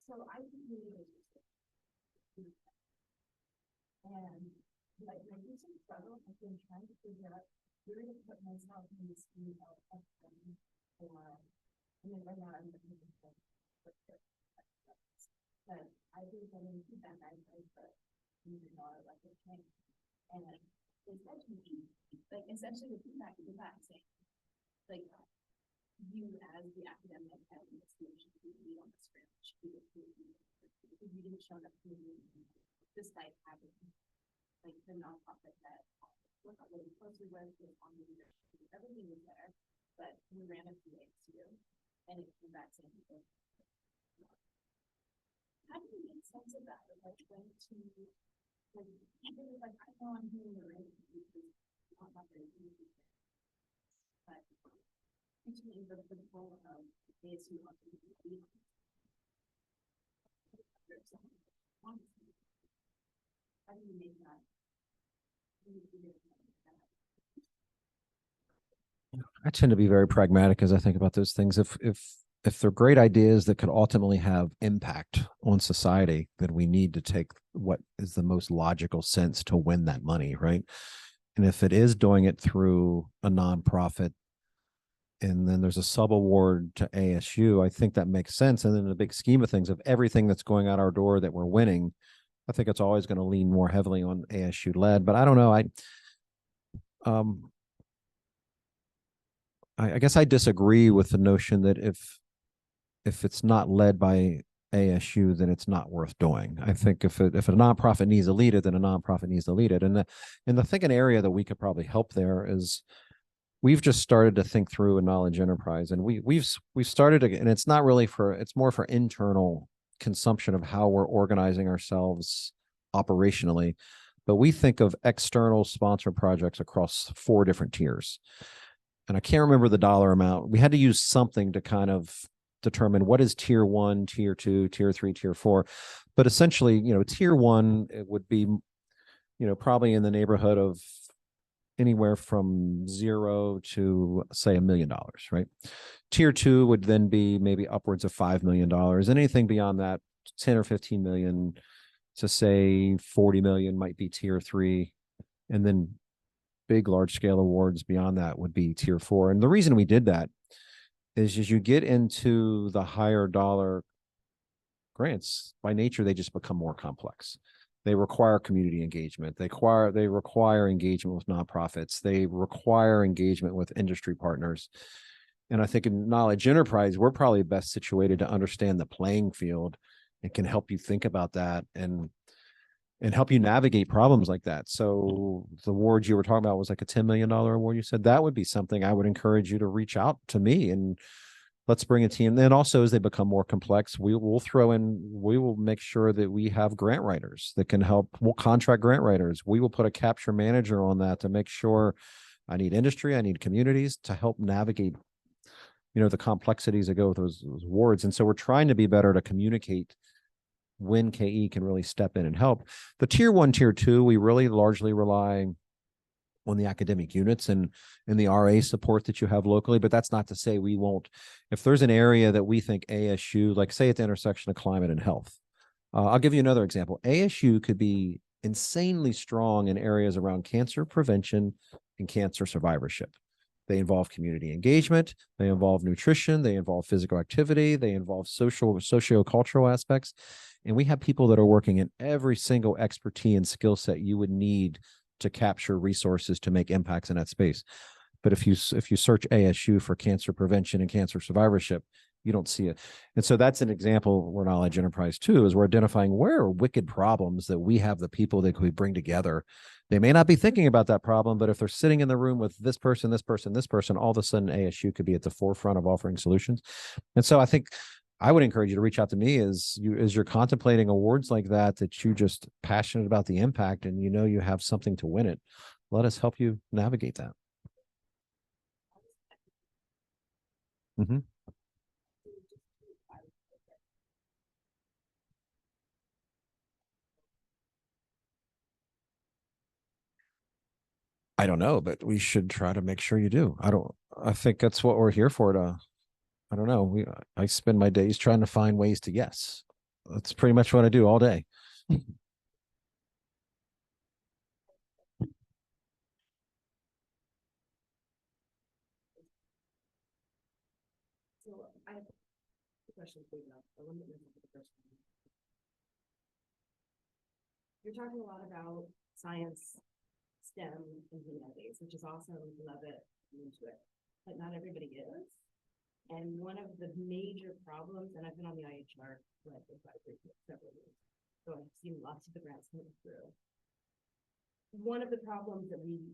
[SPEAKER 3] So I think really and like my recent struggle has been trying to figure out where to put myself in this field of or I mean right now I'm looking for but I've been getting feedback I for using more like a training and essentially the feedback is back saying like you as the academic and the student should be on the script should be because you didn't show up to me despite having like the nonprofit that we're not really closely with on the leadership. Everything was there, but we ran a few ASU and it came back saying how do you make sense of that? Like when to like even if like I know I'm doing the right thing I'm not very easy. But between the goal of ASU how do you make that?
[SPEAKER 2] I tend to be very pragmatic as I think about those things. If they're great ideas that could ultimately have impact on society, then we need to take what is the most logical sense to win that money, right? And if it is doing it through a nonprofit, and then there's a sub-award to ASU, I think that makes sense. And then in the big scheme of things, of everything that's going out our door that we're winning, I think it's always going to lean more heavily on ASU led. But I don't know. I guess I disagree with the notion that if it's not led by ASU, then it's not worth doing. I think if a nonprofit needs to lead it, then a nonprofit needs to lead it. And the thing, an area that we could probably help there is we've just started to think through a knowledge enterprise, and we've started to, and it's not really it's more for internal consumption of how we're organizing ourselves operationally. But we think of external sponsor projects across 4 different tiers. And I can't remember the dollar amount. We had to use something to kind of determine what is tier 1, tier 2, tier 3, tier 4. But essentially, tier 1, it would be, probably in the neighborhood of anywhere from 0 to say $1 million, right? Tier 2 would then be maybe upwards of $5 million. And anything beyond that, 10 or 15 million to say 40 million might be tier 3. And then big, large scale awards beyond that would be tier 4. And the reason we did that is as you get into the higher dollar grants, by nature, they just become more complex. They require community engagement. They require engagement with nonprofits. They require engagement with industry partners. And I think in Knowledge Enterprise, we're probably best situated to understand the playing field and can help you think about that and help you navigate problems like that. So the award you were talking about was like a $10 million award. You said that would be something I would encourage you to reach out to me and let's bring a team. Then also, as they become more complex, we will make sure that we have grant writers that can help. We'll contract grant writers. We will put a capture manager on that to make sure I need industry, I need communities to help navigate, the complexities that go with those awards. And so we're trying to be better to communicate when KE can really step in and help. The tier 1, tier 2, we really largely rely on the academic units and the RA support that you have locally. But that's not to say we won't. If there's an area that we think ASU, like say at the intersection of climate and health, I'll give you another example. ASU could be insanely strong in areas around cancer prevention and cancer survivorship. They involve community engagement, they involve nutrition, they involve physical activity, they involve socio-cultural aspects. And we have people that are working in every single expertise and skill set you would need to capture resources to make impacts in that space. But if you search ASU for cancer prevention and cancer survivorship, you don't see it. And so that's an example where Knowledge Enterprise too, is we're identifying where are wicked problems that we have the people that we bring together. They may not be thinking about that problem, but if they're sitting in the room with this person, this person, this person, all of a sudden ASU could be at the forefront of offering solutions. And so I think I would encourage you to reach out to me as you're contemplating awards like that you're just passionate about the impact and you have something to win it. Let us help you navigate that. Mm-hmm. I don't know, but we should try to make sure you do. I think that's what we're here for I don't know. I spend my days trying to find ways to yes. That's pretty much what I do all day.
[SPEAKER 4] So I have a question for you now. I'll limit myself to the first one. You're talking a lot about science, STEM, and humanities, which is awesome. Love it. I'm into it. But not everybody is. And one of the major problems, and I've been on the IHR advisory for several years, so I've seen lots of the grants coming through. One of the problems that we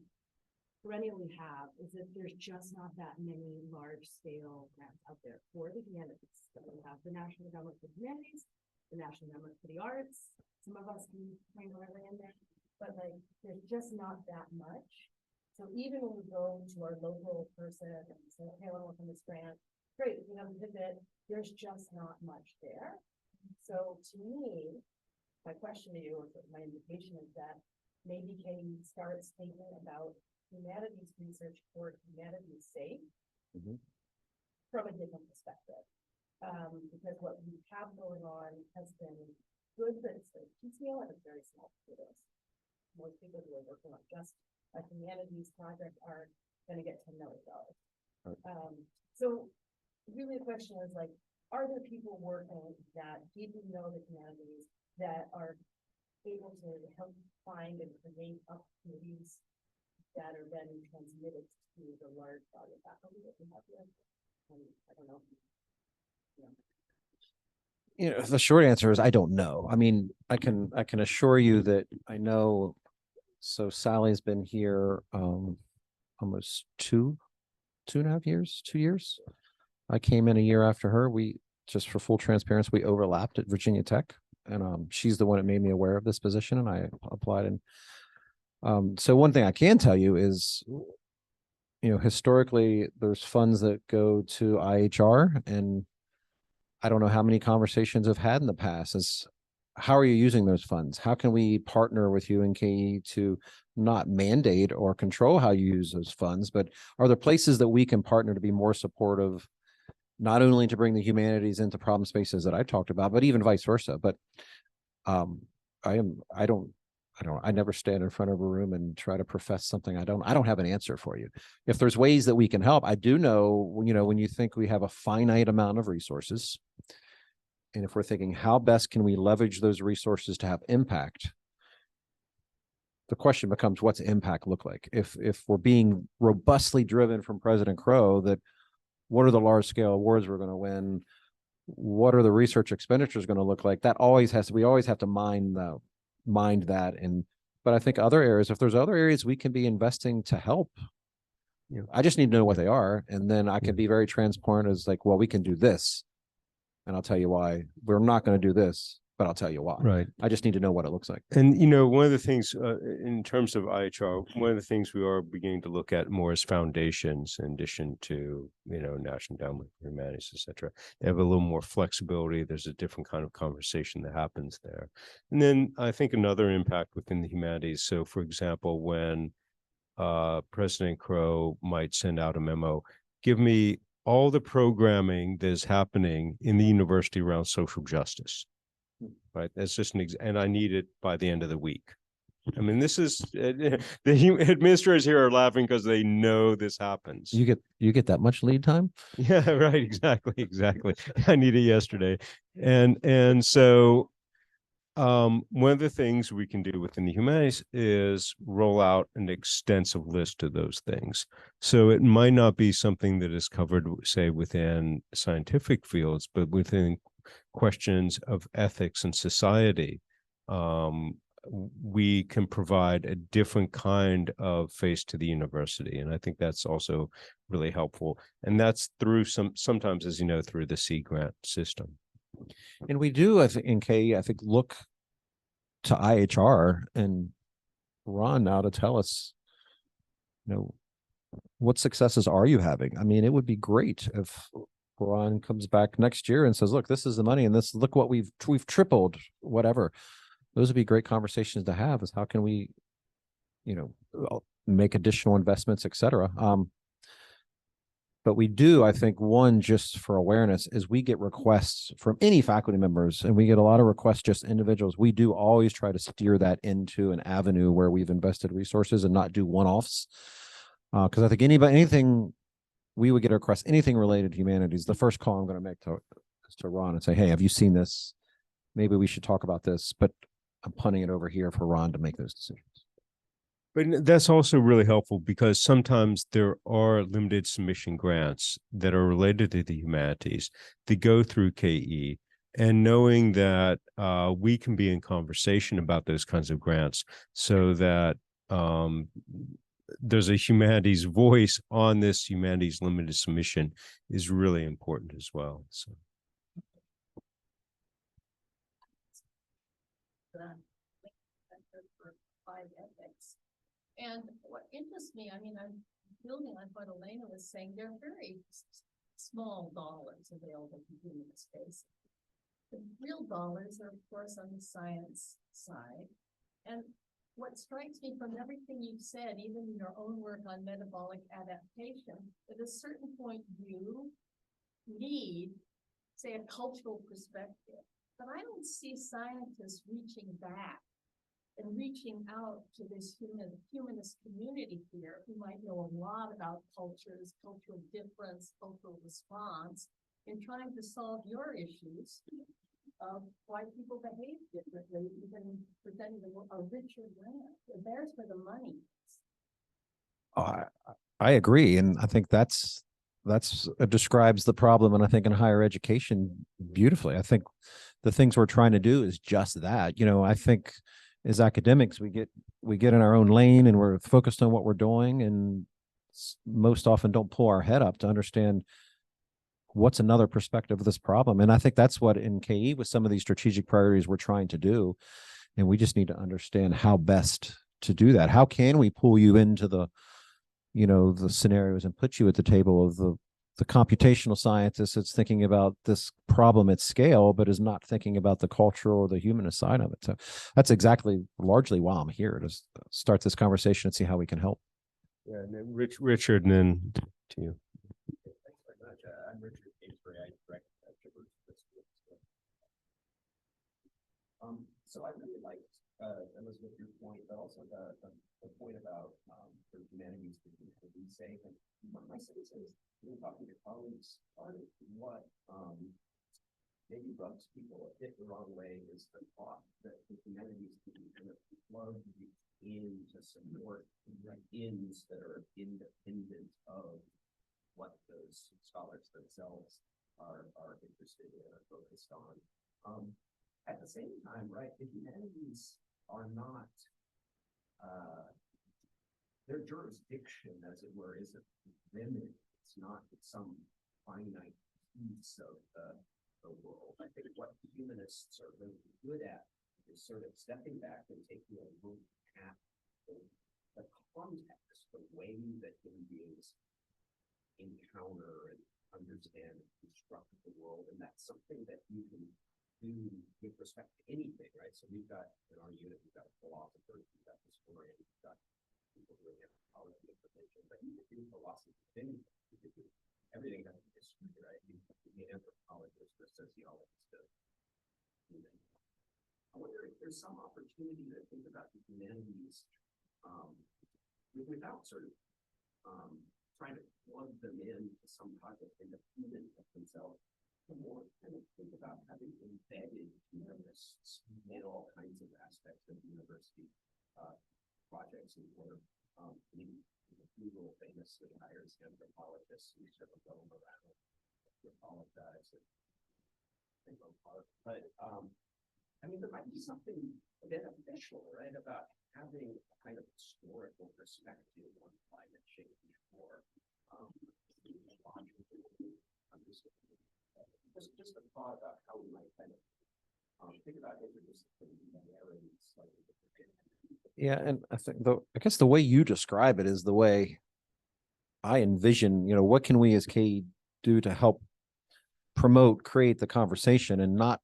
[SPEAKER 4] perennially have is that there's just not that many large scale grants out there for the humanities. So we have the National Endowment for Humanities, the National Endowment for the Arts. Some of us can find our way in there, but like there's just not that much. So even when we go to our local person and say, hey, I want to work on this grant, great, we have a visit, there's just not much there. So to me, my question to you, or my invitation is that maybe can you start thinking about humanities research for humanities' sake from a different perspective. Because what we have going on has been good, but it's very piecemeal and it's very small potatoes. Most people who are working on just a humanities project are going to get $10 million. So really the question is like, are there people working that deeply know the humanities that are able to help find and create opportunities that are then transmitted to the large body of faculty that we have here? I don't know.
[SPEAKER 2] The short answer is I don't know. I mean, I can assure you that I know. So Sally's been here almost 2.5 years, 2 years. I came in a year after her. We just for full transparency, we overlapped at Virginia Tech, and she's the one that made me aware of this position, and I applied. And so one thing I can tell you is, historically there's funds that go to IHR, and I don't know how many conversations I've had in the past is how are you using those funds? How can we partner with you and KE to not mandate or control how you use those funds, but are there places that we can partner to be more supportive, not only to bring the humanities into problem spaces that I talked about, but even vice versa. But I never stand in front of a room and try to profess something. I don't have an answer for you. If there's ways that we can help, I do know, when you think we have a finite amount of resources, and if we're thinking how best can we leverage those resources to have impact, the question becomes, what's impact look like? If we're being robustly driven from President Crow, that what are the large scale awards we're going to win? What are the research expenditures going to look like? That always we always have to mind that. But I think other areas, if there's other areas we can be investing to help, I just need to know what they are. And then I can be very transparent as like, well, we can do this. And I'll tell you why. We're not going to do this, but I'll tell you why.
[SPEAKER 1] Right.
[SPEAKER 2] I just need to know what it looks like.
[SPEAKER 1] And, one of the things in terms of IHR, one of the things we are beginning to look at more is foundations in addition to, National Endowment for Humanities, et cetera. They have a little more flexibility. There's a different kind of conversation that happens there. And then I think another impact within the humanities. So, for example, when President Crow might send out a memo, give me all the programming that is happening in the university around social justice. Right. That's just and I need it by the end of the week. I mean, this is the administrators here are laughing because they know this happens.
[SPEAKER 2] You get that much lead time?
[SPEAKER 1] Yeah, right. Exactly. I need it yesterday. And so one of the things we can do within the humanities is roll out an extensive list of those things. So it might not be something that is covered, say, within scientific fields, but within questions of ethics and society, we can provide a different kind of face to the university. And I think that's also really helpful. And that's through sometimes, as you know, through the Sea Grant system.
[SPEAKER 2] And we do, I think, in KE, I think, look to IHR and Ron now to tell us, what successes are you having? I mean, it would be great if Ron comes back next year and says, look, this is the money and look what we've tripled, whatever. Those would be great conversations to have, is how can we, make additional investments, et cetera. But we do, I think, one, just for awareness, is we get requests from any faculty members, and we get a lot of requests, just individuals. We do always try to steer that into an avenue where we've invested resources and not do one-offs. Because I think anything we would get a request, anything related to humanities, the first call I'm going to make is to Ron and say, hey, have you seen this? Maybe we should talk about this, but I'm punting it over here for Ron to make those decisions.
[SPEAKER 1] But that's also really helpful because sometimes there are limited submission grants that are related to the humanities that go through KE, and knowing that we can be in conversation about those kinds of grants so that there's a humanities voice on this humanities limited submission is really important as well. So.
[SPEAKER 5] And what interests me, I mean, I'm building on what Elena was saying, there are very small dollars available to human space. The real dollars are, of course, on the science side. And what strikes me from everything you've said, even in your own work on metabolic adaptation, at a certain point you need, say, a cultural perspective. But I don't see scientists reaching back and reaching out to this humanist community here who might know a lot about cultures, cultural difference, cultural response, in trying to solve your issues of why people behave differently, even presenting a richer land. There's where the money is.
[SPEAKER 2] I agree, and I think that's describes the problem, and I think in higher education beautifully. I think the things we're trying to do is just that. You know, I think as academics, we get in our own lane and we're focused on what we're doing, and most often don't pull our head up to understand what's another perspective of this problem. And I think that's what in KE with some of these strategic priorities we're trying to do. And we just need to understand how best to do that. How can we pull you into the, you know, the scenarios and put you at the table of the computational scientist that's thinking about this problem at scale, but is not thinking about the cultural or the humanist side of it. So that's exactly largely why I'm here, to start this conversation and see how we can help.
[SPEAKER 1] Yeah, and then Richard, and then to you.
[SPEAKER 6] Thanks very much. I'm Richard Kingsbury. I direct so I really liked Elizabeth, your point, but also the point about for humanities to be safe. And my sense is, talking to colleagues, part of what maybe rubs people a bit the wrong way is the thought that the humanities can be kind of plugged in to support ends that are independent of what those scholars themselves are interested in or focused on. At the same time, right, the humanities are not, their jurisdiction, as it were, isn't limited. It's not some finite piece of the world. I think what humanists are really good at is sort of stepping back and taking a look at the context, the way that human beings encounter and understand and construct the world. And that's something that you can do with respect to anything, right? So we've got, in our unit, we've got philosophers, we've got historians, we've got people who have policy information, but you can do philosophy of anything. You can do everything has history, right? You can be an anthropologist or sociologist. I wonder if there's some opportunity to think about the humanities without sort of trying to plug them in to some project independent of themselves. More kind of think about having embedded humanists in all kinds of aspects of university projects and work. Google famously hires anthropologists who sort of go around and apologize. But I mean, there might be something beneficial, right, about having a kind of historical perspective on climate change or just a thought about how we might kind of think about interdisciplinarity slightly differently.
[SPEAKER 2] Yeah, and I guess the way you describe it is the way I envision, you know, what can we as KE do to help promote, create the conversation and not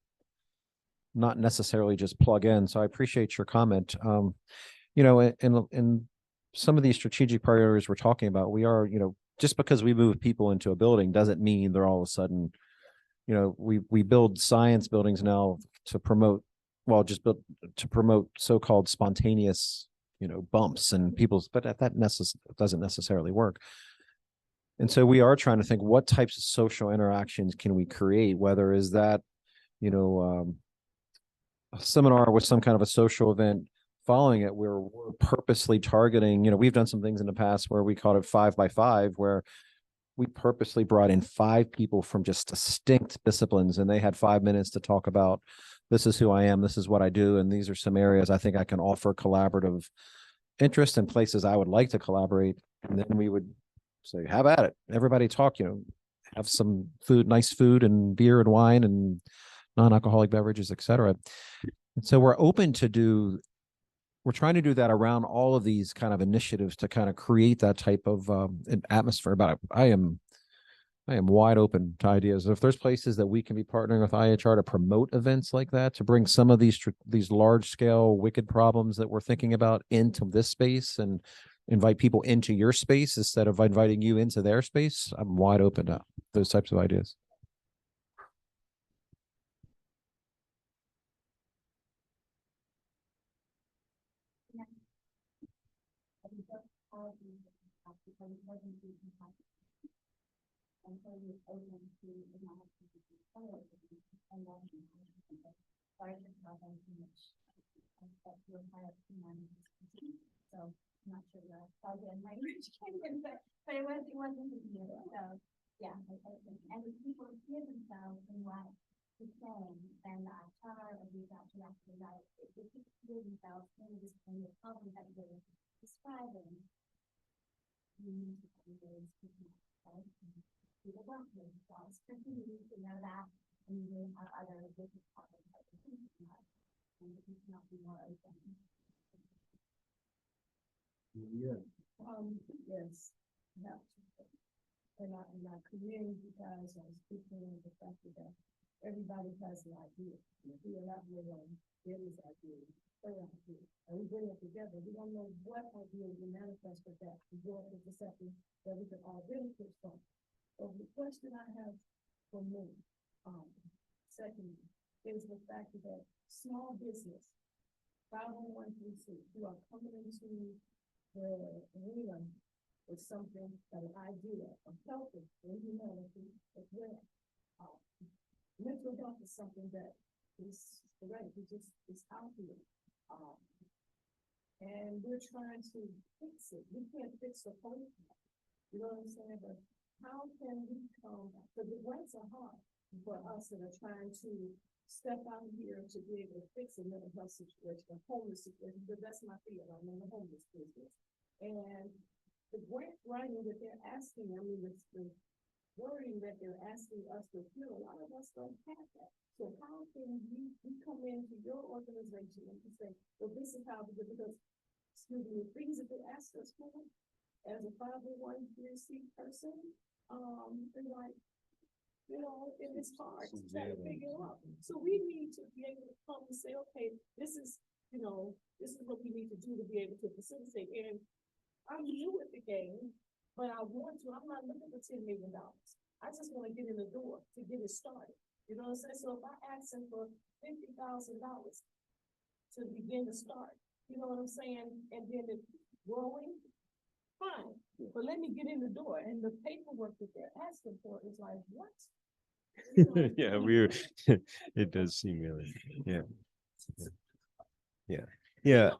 [SPEAKER 2] necessarily just plug in. So I appreciate your comment. You know, in some of these strategic priorities we're talking about, we are, just because we move people into a building doesn't mean they're all of a sudden, we build science buildings now to promote, to promote so-called spontaneous, bumps and people's, but that doesn't necessarily work. And so we are trying to think, what types of social interactions can we create, whether is that, a seminar with some kind of a social event following it, where we're purposely targeting, we've done some things in the past where we called it 5 by 5, where we purposely brought in 5 people from just distinct disciplines, and they had 5 minutes to talk about, this is who I am, this is what I do, and these are some areas I think I can offer collaborative interest and places I would like to collaborate. And then we would say, have at it, everybody talk, have some food, nice food and beer and wine and non-alcoholic beverages, etc. And so we're trying to do that around all of these kind of initiatives to kind of create that type of an atmosphere. But I am wide open to ideas. If there's places that we can be partnering with IHR to promote events like that, to bring some of these large scale wicked problems that we're thinking about into this space and invite people into your space instead of inviting you into their space, I'm wide open to those types of ideas.
[SPEAKER 3] So I'm not sure where again language came in, but it wasn't the view. So yeah, and the people hear themselves in what is saying, and the IHR or the director, right? If they hear themselves in this kind of problem that they're describing, you need to be very speaking, right? People don't hear themselves, but you need to know that, and you have other business problems that you're thinking about, and you cannot be more open.
[SPEAKER 7] Yeah. Yes. Yeah. And I commend you guys on speaking on the fact that everybody has an idea. If we elaborate on Billy's idea, her idea, and we bring it together, we don't know what idea we manifest with that. We go into something that we can all benefit from. So the question I have for me, secondly, is the fact that small business, 501(c), who are coming into the arena with something, an idea of helping in humanity as well. Mental health is something that is correct, it's out here. And we're trying to fix it. We can't fix the whole thing. You know what I'm saying? But how can we come, because the grants are hard for us that are trying to step out here to be able to fix a mental health situation, a homeless situation, because that's my field, I'm in the homeless business. And the grant writing that they're asking, I mean, the wording that they're asking us to fill, a lot of us don't have that. So how can we come into your organization and say, well, this is how we do it, because, excuse me, the things that they ask us for as a 501(c) person, they're like, and it's hard to try to figure it out. So we need to be able to come and say, okay, this is what we need to do to be able to facilitate. And I'm new at the game, but I'm not looking for $10 million. I just want to get in the door to get it started. You know what I'm saying? So if I ask them for $50,000 to begin to start, you know what I'm saying? And then it's growing, fine. But let me get in the door. And the paperwork that they're asking for is like, what?
[SPEAKER 1] Yeah, it does seem really, yeah.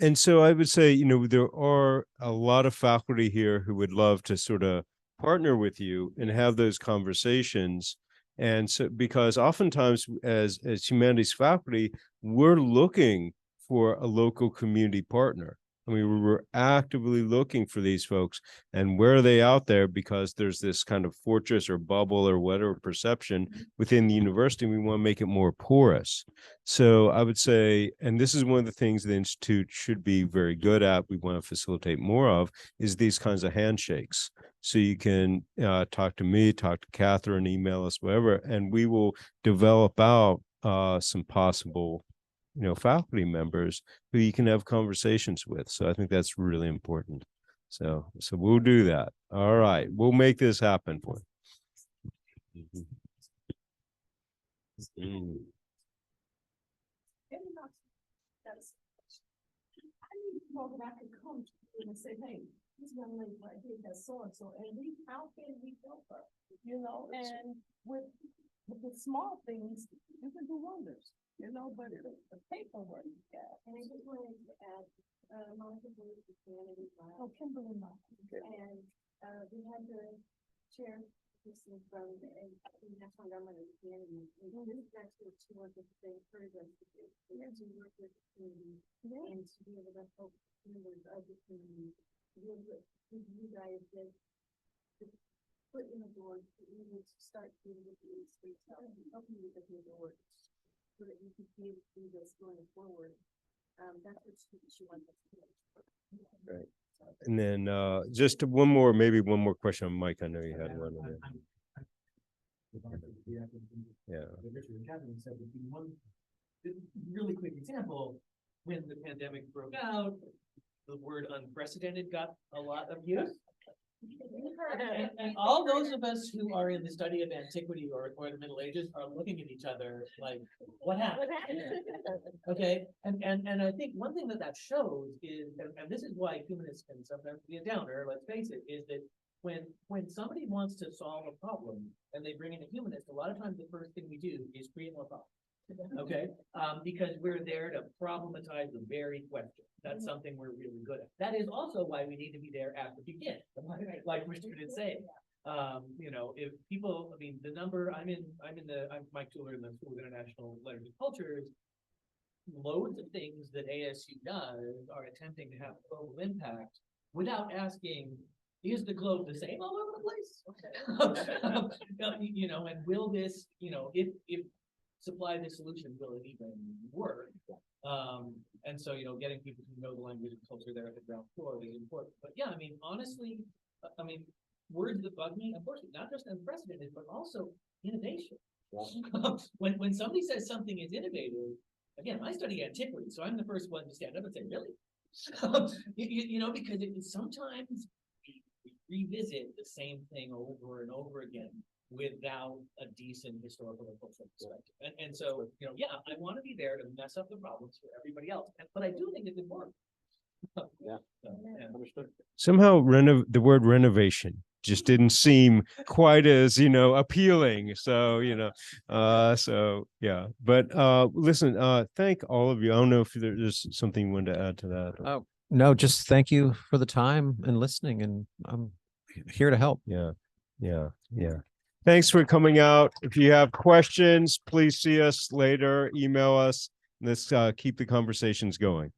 [SPEAKER 1] And so I would say, there are a lot of faculty here who would love to sort of partner with you and have those conversations. And so, because oftentimes as humanities faculty, we're looking for a local community partner. I mean, we're actively looking for these folks, and where are they out there? Because there's this kind of fortress or bubble or whatever perception within the university. We want to make it more porous. So I would say, and this is one of the things the Institute should be very good at, we want to facilitate more of, is these kinds of handshakes. So you can talk to me, talk to Catherine, email us, whatever, and we will develop out some possible faculty members who you can have conversations with. So I think that's really important. So we'll do that. All right, we'll make this happen for you. Mm.
[SPEAKER 7] I need to know that I can come to you and say, hey, this young lady right here has so-and-so, and how can we help her? And with the small things, you can do wonders, but the paperwork, yeah.
[SPEAKER 3] And I just wanted to add, Monica Blue, the Humanities.
[SPEAKER 7] Oh, Kimberly,
[SPEAKER 3] And, we had the chair person from the National Government of Humanities. And this is actually two of the things they encourage us to do. We have to work with the community and to be able to help members of the community. To be able to, with you guys, that to put in the door, to be able to start dealing with these things, helping you with the door, so that you can be able to do this going forward. That's what she wants us to do.
[SPEAKER 1] Right. And then just one more question, Mike. I know you had one. Yeah.
[SPEAKER 8] Richard Catherine said would be one really quick example. When the pandemic broke out, the word unprecedented got a lot of use. And all those of us who are in the study of antiquity or the Middle Ages are looking at each other like, what happened? Okay, and I think one thing that shows is, and this is why humanists can sometimes be a downer, let's face it, is that when somebody wants to solve a problem and they bring in a humanist, a lot of times the first thing we do is create more problems. Okay, because we're there to problematize the very question. That's something we're really good at. That is also why we need to be there at the beginning, like Richard is saying. If people, the number, I'm Mike Tuller in the School of International Letters and Cultures. Loads of things that ASU does are attempting to have global impact without asking, is the globe the same all over the place? And will this, if supply this solution, will it even work? And so, getting people to know the language and culture there at the ground floor is important. But yeah, honestly, words that bug me, unfortunately, not just unprecedented, but also innovation. When somebody says something is innovative, again, I study antiquity, so I'm the first one to stand up and say, really? Because sometimes we revisit the same thing over and over again without a decent historical and cultural perspective. And so, I want to be there to mess up the problems for everybody else. But I do think it's important.
[SPEAKER 2] Yeah. Understood.
[SPEAKER 1] Somehow the word renovation just didn't seem quite as, appealing. So, yeah. But listen, thank all of you. I don't know if there's something you wanted to add to that.
[SPEAKER 2] Oh, no, just thank you for the time and listening, and I'm here to help.
[SPEAKER 1] Yeah. Thanks for coming out. If you have questions, please see us later, email us. Let's keep the conversations going.